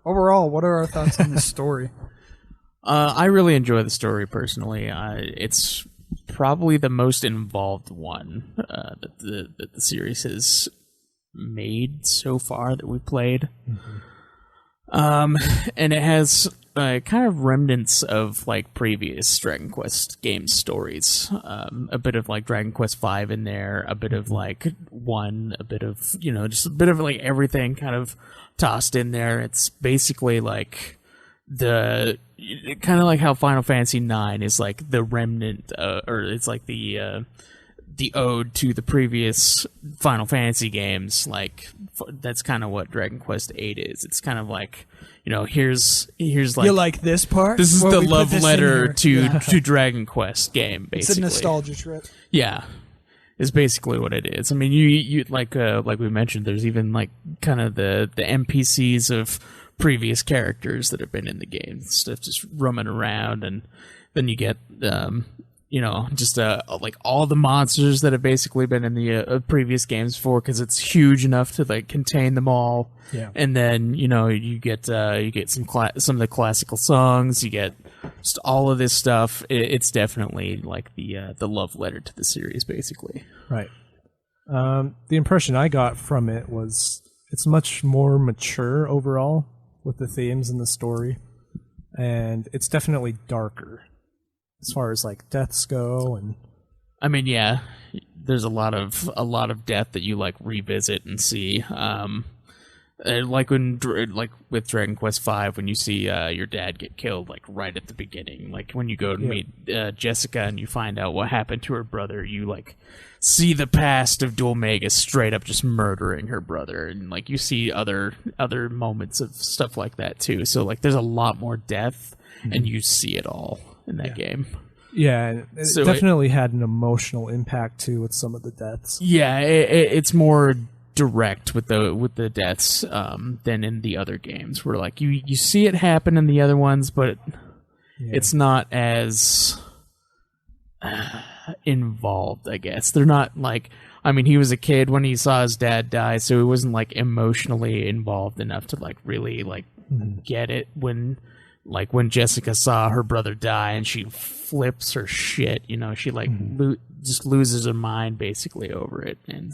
overall, what are our thoughts on this story? I really enjoy the story personally. It's probably the most involved one that the series has made so far that we played. And it has kind of remnants of like previous Dragon Quest game stories. A bit of like Dragon Quest V in there, a bit of like 1, a bit of, just a bit of like everything kind of tossed in there. It's basically like kind of like how Final Fantasy IX is like the remnant, or it's like the ode to the previous Final Fantasy games. Like that's kind of what Dragon Quest VIII is. It's kind of like, here's like, you like this part? This is the love letter to Dragon Quest game. Basically, it's a nostalgia trip. Yeah, is basically what it is. I mean, you like we mentioned, there's even like kind of the NPCs of previous characters that have been in the game, stuff just roaming around, and then you get just like all the monsters that have basically been in the previous games before, because it's huge enough to like contain them all. Yeah. And then you get some of the classical songs, you get just all of this stuff. It's definitely like the love letter to the series, basically. Right. The impression I got from it was it's much more mature overall with the themes and the story, and it's definitely darker as far as like deaths go. And I mean, yeah, there's a lot of death that you like revisit and see. Like with Dragon Quest V, when you see your dad get killed, like right at the beginning, like when you go to meet Jessica and you find out what happened to her brother, you like see the past of Dulmagus straight up just murdering her brother, and like you see other moments of stuff like that too. So like there's a lot more death, and you see it all in that game. Yeah, it definitely had an emotional impact too with some of the deaths. Yeah, it's more direct with the deaths than in the other games, where like you see it happen in the other ones, but it's not as involved, I guess. They're not like, I mean, he was a kid when he saw his dad die, so he wasn't like emotionally involved enough to like really like get it when Jessica saw her brother die and she flips her shit, she like just loses her mind basically over it. And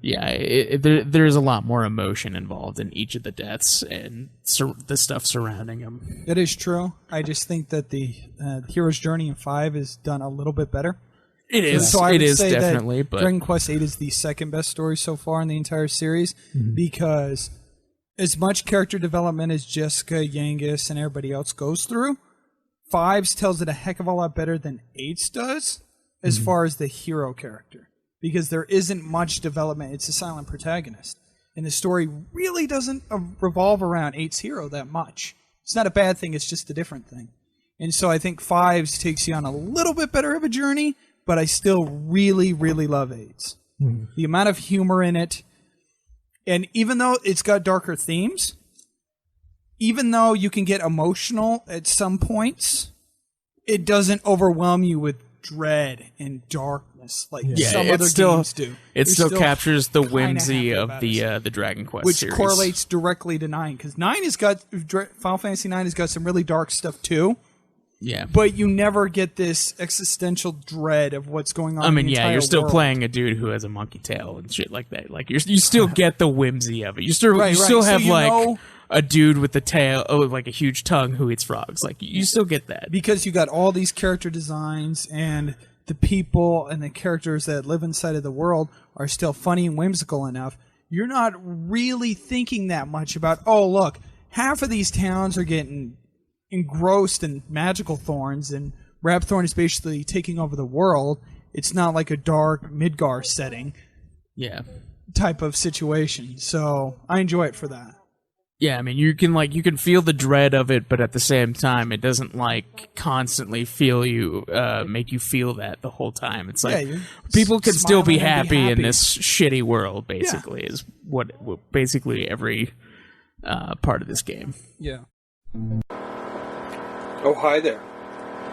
yeah, there's a lot more emotion involved in each of the deaths and the stuff surrounding them. It is true. I just think that the hero's journey in 5 is done a little bit better. It is. So I it would is say definitely. That but Dragon Quest VIII is the second best story so far in the entire series, because as much character development as Jessica, Yangus, and everybody else goes through, 5's tells it a heck of a lot better than 8's does as far as the hero character. Because there isn't much development. It's a silent protagonist. And the story really doesn't revolve around 8's hero that much. It's not a bad thing, it's just a different thing. And so I think 5's takes you on a little bit better of a journey, but I still really, really love 8's. The amount of humor in it, and even though it's got darker themes, even though you can get emotional at some points, it doesn't overwhelm you with dread and darkness like some other games do. It still captures the whimsy of the Dragon Quest which series. Correlates directly to 9, because 9 has got Final Fantasy 9 has got some really dark stuff too. Yeah, but you never get this existential dread of what's going on. I mean, in the entire you're still world. playing a dude who has a monkey tail and shit like that. Like you still get the whimsy of it. You still Right. still So have you like know- a dude with the tail, like a huge tongue who eats frogs. Like you still get that. because you got all these character designs, and the people and the characters that live inside of the world are still funny and whimsical enough. You're not really thinking that much about, oh, look, half of these towns are getting engrossed in magical thorns, and Rapthorn is basically taking over the world. It's not like a dark Midgar setting type of situation. So I enjoy it for that. Yeah, I mean, you can feel the dread of it, but at the same time, it doesn't like constantly make you feel that the whole time. It's like people can still be happy in this shitty world. Basically, is what basically every part of this game. Yeah. Oh, hi there.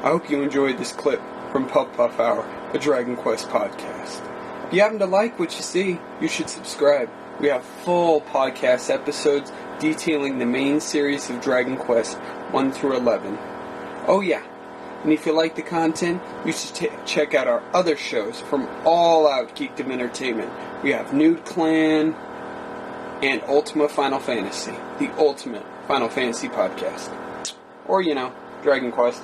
I hope you enjoyed this clip from Puff Hour, a Dragon Quest podcast. If you happen to like what you see, you should subscribe. We have full podcast episodes detailing the main series of Dragon Quest 1 through 11. Oh yeah, and if you like the content, you should check out our other shows from All Out Geekdom Entertainment. We have Nude Clan and Ultima Final Fantasy, the ultimate Final Fantasy podcast. Or, Dragon Quest.